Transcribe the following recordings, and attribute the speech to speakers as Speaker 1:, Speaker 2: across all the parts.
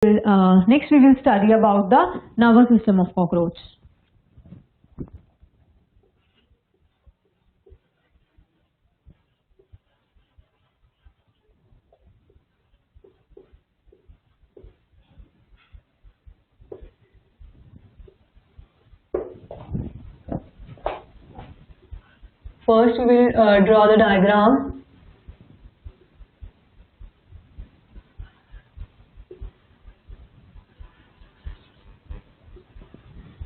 Speaker 1: Next we will study about the nervous system of cockroach. First we will draw the diagram.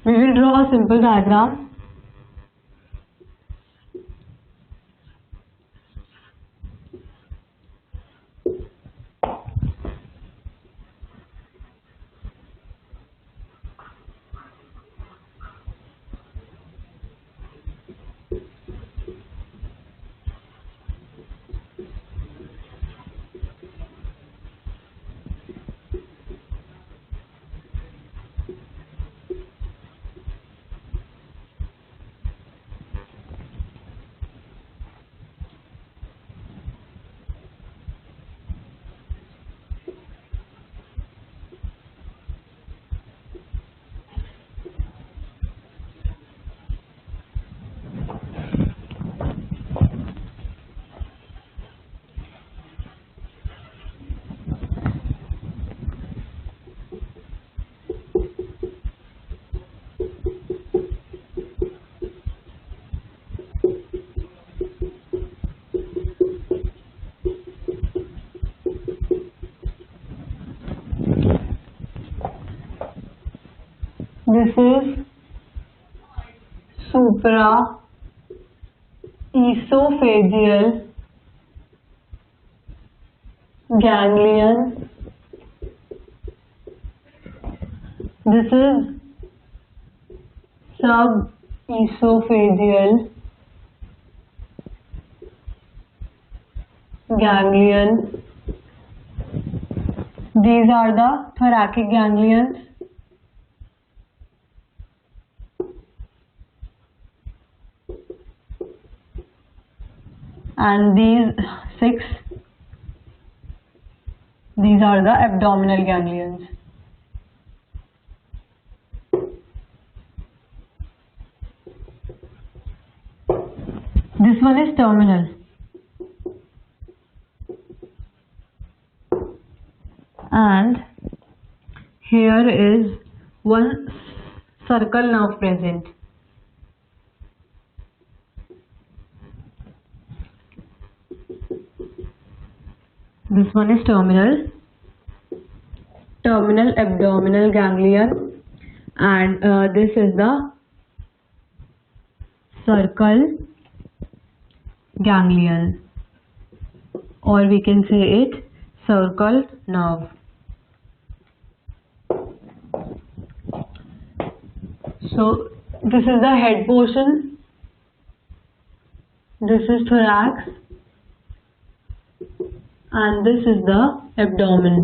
Speaker 1: We will draw a simple diagram. This is supraesophageal ganglion. This is subesophageal ganglion. These are the thoracic ganglions. And these are the abdominal ganglions. This one is terminal. And here is one circle nerve present. This one is terminal abdominal ganglion, and this is the circle ganglion, or we can say it circle nerve. So this is the head portion, this is thorax, and this is the abdomen.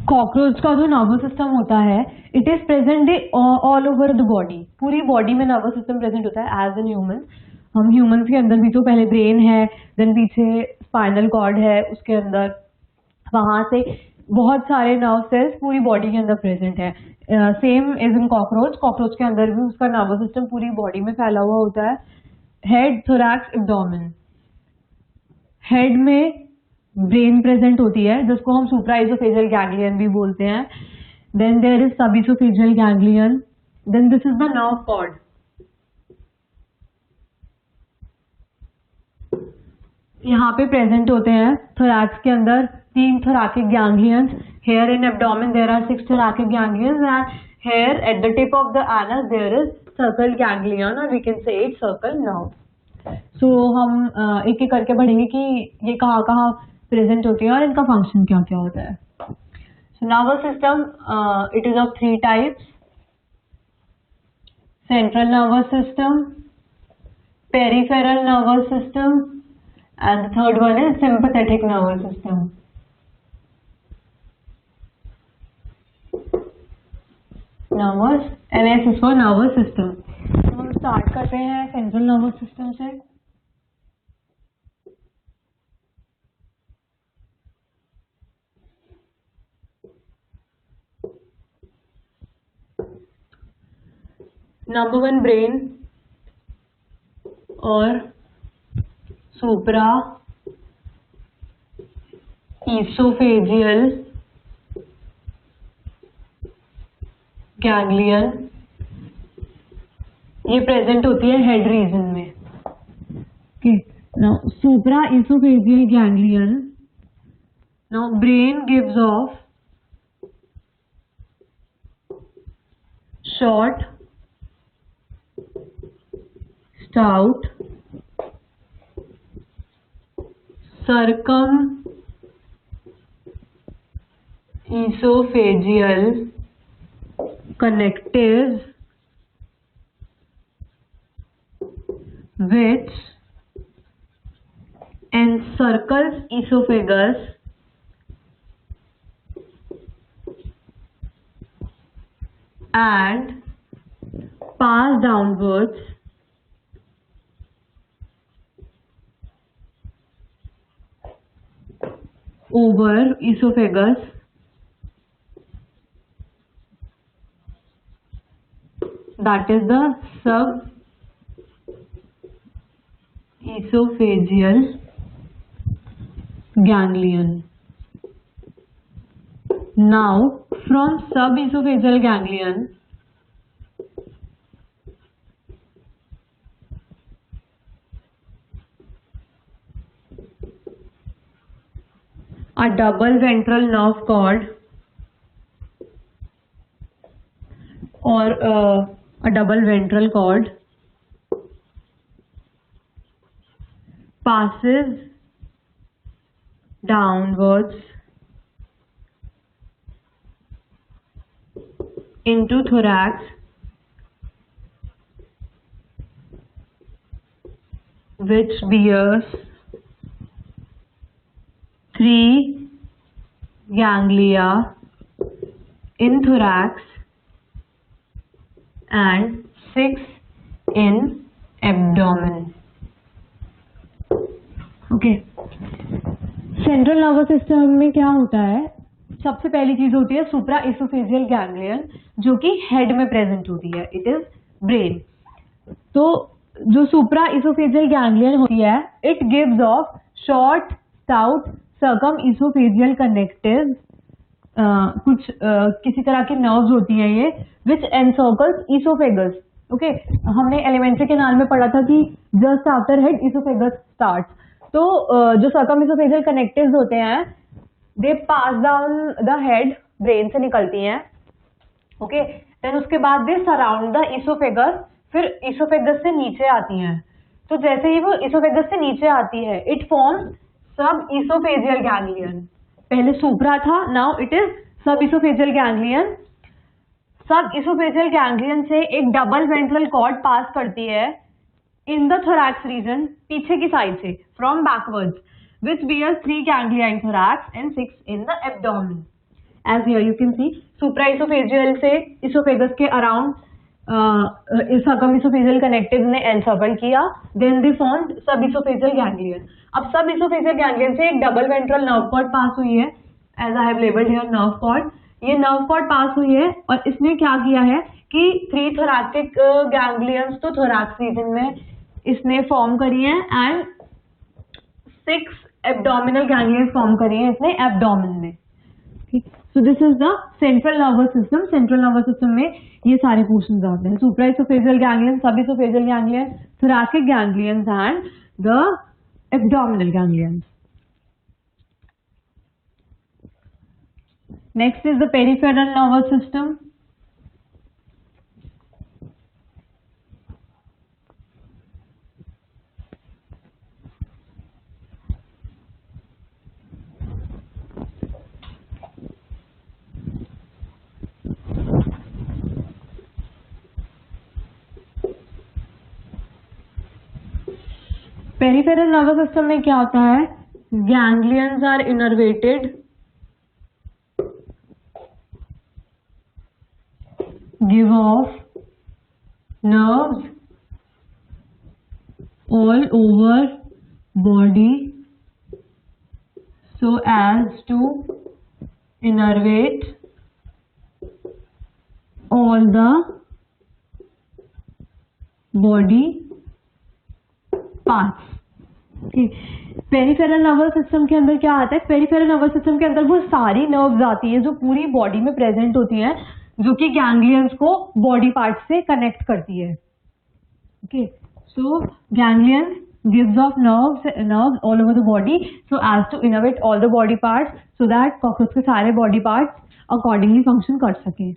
Speaker 1: Cockroach का जो nervous system होता है, it is present all over the body. पूरी body में nervous system present होता है as an human. हम humans के अंदर भी तो पहले ब्रेन है, देन पीछे स्पाइनल कॉर्ड है, उसके अंदर वहां से बहुत सारे नर्व सेल्स पूरी बॉडी के अंदर प्रेजेंट है. Same is in cockroach. Cockroach के अंदर भी उसका नर्वस सिस्टम पूरी बॉडी में फैला हुआ होता है. Head, thorax, abdomen. हेड में ब्रेन प्रेजेंट होती है, जिसको हम सुप्राएसोफेजियल गैंग्लियन भी बोलते हैं. Then there is subesophageal ganglion. Then this is the nerve cord. यहाँ पे प्रेजेंट होते हैं थोरैक्स के अंदर 3 thoracic ganglions. Here in abdomen there are 6 thoracic ganglions, and here at the tip of the anus there is circle ganglion, or we can say it circle nerve. So हम एक एक करके पढ़ेंगे कि ये कहाँ कहाँ प्रेजेंट होती है और इनका फंक्शन क्या क्या होता है. So nervous system, it is of 3 types: central nervous system, peripheral nervous system, and the third one is sympathetic nervous system. Nervous, NS is for nervous system. तो हम स्टार्ट करते हैं सेंट्रल नर्वस सिस्टम से। Number 1 brain और supra esophageal ganglion, ये present होती है head region में। Okay, now supra esophageal ganglion, now brain gives off short stout circum esophageal connectives which encircles esophagus and pass downwards over esophagus that is the sub-esophageal ganglion. Now from sub-esophageal ganglion a double ventral nerve cord or a double ventral cord passes downwards into thorax which bears 3 ganglia in thorax and 6 in abdomen. Okay, central nervous system में क्या होता है? सबसे पहली चीज होती है सुप्रा oesophageal ganglion, जो कि हेड में प्रेजेंट होती है, इट इज ब्रेन। तो जो सुप्रा एसोफेजियल गैंग्लियन होती है, it gives off short stout circum oesophageal connective, कुछ किसी तरह की नर्व्स होती हैं ये, विच एनसर्कल्स इसोफेगस। ओके, हमने एलिमेंट्री के नाल में पढ़ा था कि just after head oesophagus start. तो जो सर्कम इसोफेजियल कनेक्टिव्स होते हैं, दे पास डाउन द हेड, ब्रेन से निकलती हैं। ओके, देन उसके बाद दे सराउंड द इसोफेगस, फिर इसोफेगस से नीचे आती हैं। तो जैसे ही वो इसोफेगस से नीचे आती है, इट फॉर्म्स सब इसोफेजियल गैंग्लियन। पहले सुप्रा था, नाउ इट इज सब oesophageal ganglion. Sub oesophageal ganglion से एक डबल वेंट्रल कॉर्ड पास करती है इन द थोरैक्स रीजन, पीछे की साइड से, from backwards, which bears 3 ganglia in thorax and 6 in the abdomen. As here you can see, supra oesophageal से oesophagus के around circum oesophageal connective ने encircle किया, then they formed sub oesophageal ganglion. अब sub oesophageal ganglion से एक double ventral nerve cord pass हुई है, as I have labelled here nerve cord. ये नर्व कॉर्ड पास हुई है और इसने क्या किया है कि 3 थोरैकिक गैंग्लियंस तो थोरैक्स रीजन में इसने फॉर्म करी है एंड 6 एब्डोमिनल गैंग्लियंस फॉर्म करी है इसने एब्डोमेन में। So this is the central nervous system. Central nervous system में ये सारे पोर्शंस आते हैं, supra esophageal ganglion, sub oesophageal ganglion, thoracic ganglions and the abdominal ganglions. Next is the peripheral nervous system. Peripheral nervous system में क्या होता है? Ganglions are innervated of nerves all over body so as to innervate all the body parts. Peripheral nervous system के अंदर क्या आता है? Peripheral nervous system के अंदर वो सारी नर्व्स आती है जो पूरी बॉडी में प्रेजेंट होती हैं, जो कि गैंग्लियंस को बॉडी पार्ट से कनेक्ट करती है. Okay, so ganglion gives off nerves all over the body so as to innervate all the body parts so that cockroach के सारे body parts accordingly function कर सके.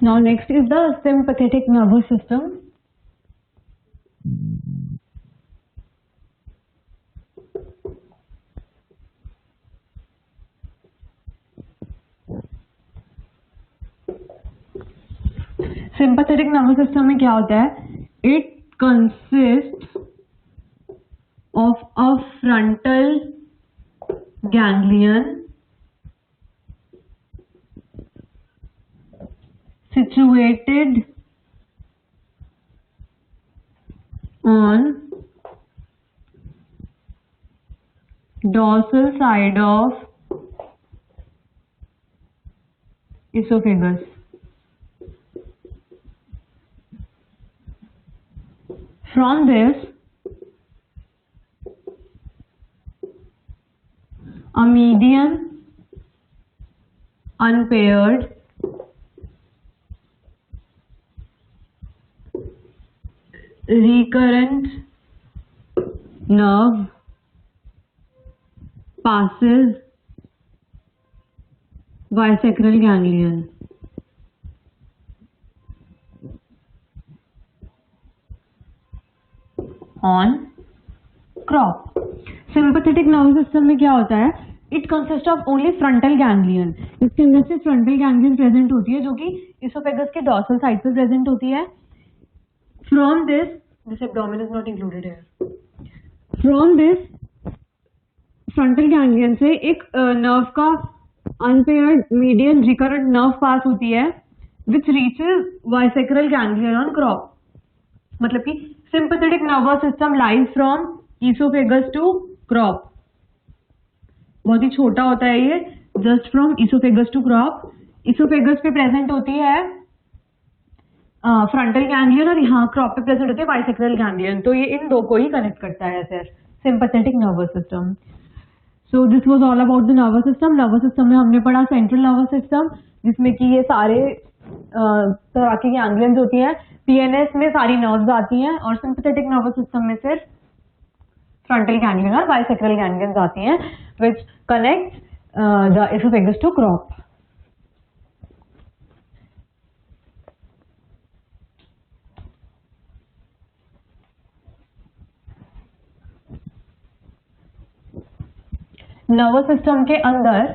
Speaker 1: Now next is the sympathetic nervous system. Sympathetic nervous system में क्या होता है? It consists of a frontal ganglion situated on dorsal side of esophagus. From this, a median unpaired recurrent nerve passes bisecral ganglion. On crop. Sympathetic nervous system में क्या होता है? It consist of only frontal ganglion. इसके अंदर से frontal ganglion present होती है जो कि इसोफेगस के डॉर्सल साइड पे प्रेजेंट होती है. From this abdomen is not included here. From this frontal ganglion से एक नर्व का अनपेयर्ड मीडियन रिकरेंट नर्व पास होती है विच रीचेज बाइसेक्रल गैंग्लियन ऑन क्रॉप. मतलब कि sympathetic nervous system lies from esophagus to crop. बहुत ही छोटा होता है ये, just from esophagus to crop. esophagus पे प्रेजेंट होती है फ्रंटल गैंग्लियन और यहाँ क्रॉप पे प्रेजेंट होती है बाइसेक्रल गैंग्लियन. तो ये इन दो को ही कनेक्ट करता है sir, sympathetic nervous system. So this was all about the nervous system. Nervous system में हमने पढ़ा सेंट्रल नर्वस सिस्टम जिसमें कि ये सारे तरह की गैंग्लियंस होती हैं. पीएनएस में सारी नर्व्स आती हैं और सिंपैथेटिक नर्वस सिस्टम में सिर्फ फ्रंटल गैंग्लियन और बाइसेक्रल गैंग्लियंस आती हैं which connect the oesophagus to crop. Nervous system के अंदर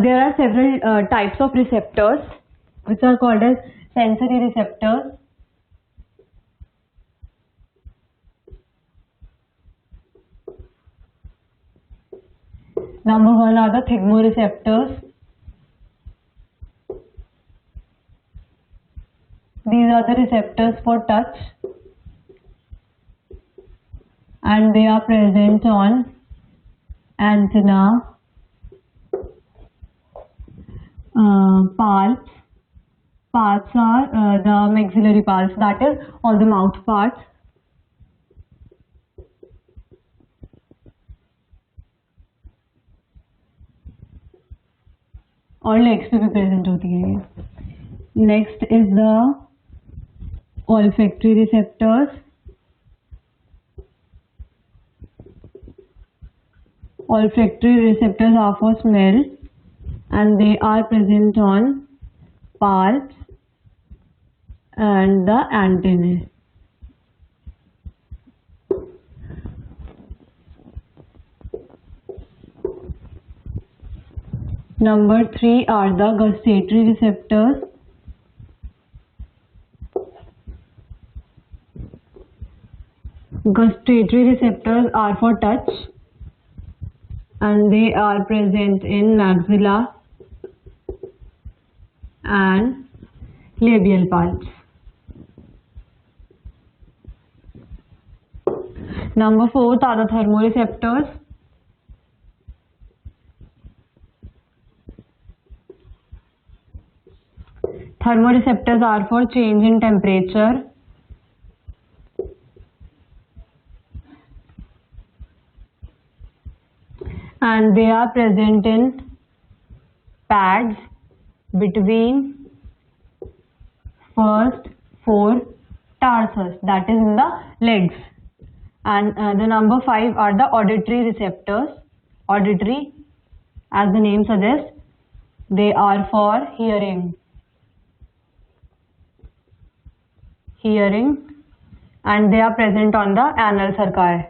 Speaker 1: there are several types of receptors which are called as sensory receptors. Number one are the thigmoreceptors. These are the receptors for touch and they are present on antenna, palps. Palps are the maxillary palps, that is all the mouth parts. और legs पे भी present होती है ये. Next is the olfactory receptors. Olfactory receptors are for smell and they are present on palps and the antennae. Number 3 are the gustatory receptors. Gustatory receptors are for touch and they are present in maxilla and labial pulse. Number 4 are the thermoreceptors. Thermoreceptors are for change in temperature. And they are present in pads between first 4 tarsus, that is in the legs. And the number 5 are the auditory receptors. Auditory, as the name suggests, they are for hearing. And they are present on the anal cerci.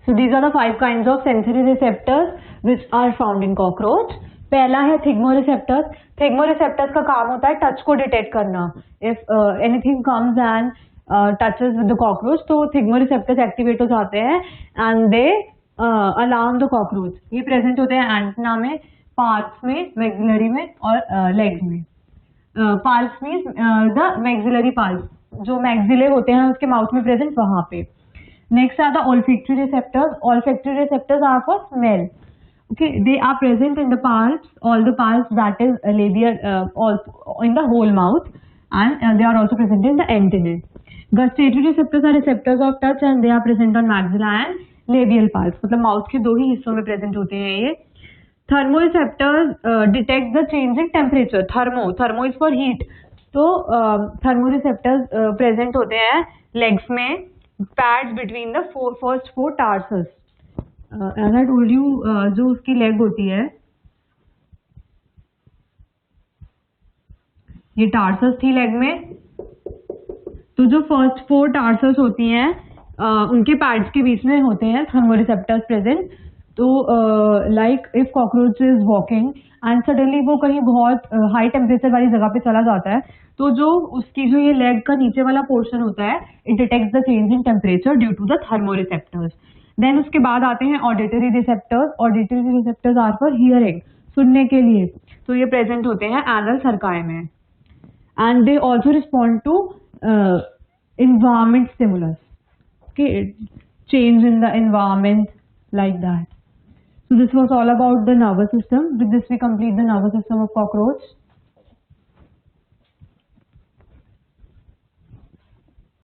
Speaker 1: So these are the 5 kinds of sensory receptors which are found in cockroach. पहला है थिग्मोरिसेप्टर्स. थिग्मोरिसेप्टर्स का काम होता है touch को detect करना. If anything comes and touches with the cockroach तो थिग्मोरिसेप्टर्स activate हो जाते हैं and they alarm the cockroach. ये प्रेजेंट होते हैं एंटेना में, पार्ट्स में, मैक्सिलरी में और लेग्स में. पाल्स मीन्स द मैक्सिलरी पाल्स, जो मैक्सिले होते हैं उसके माउथ में प्रेजेंट वहां पे. Next are the olfactory receptors. Olfactory receptors are for smell. Okay, they are present in the palps, all the palps, that is labial, all in the whole mouth, and they are also present in the antennae. Gustatory receptors are receptors of touch and they are present on maxilla and labial palps. मतलब mouth के 2 ही हिस्सों में present होते हैं ये. Thermoreceptors detect the changing temperature. Thermo is for heat. तो thermoreceptors present होते हैं legs में, pads between the first 4 tarsus. As I told you, जो उसकी leg होती है, ये tarsus थी leg में, तो जो first 4 tarsus होती हैं उनके pads के बीच में होते हैं thermoreceptors present. तो like if cockroach is walking and suddenly वो कहीं बहुत high temperature वाली जगह पे चला जाता है, तो जो उसकी जो ये लेग का नीचे वाला पोर्शन होता है, it detects the change in temperature due to the thermoreceptors. Then उसके बाद आते हैं auditory receptors. Auditory receptors are for hearing, सुनने के लिए. तो ये प्रेजेंट होते हैं एनल सर्काई में and they also respond to environment stimulus. Okay, change in the environment like that. So this was all about the nervous system. With this we complete the nervous system of cockroach.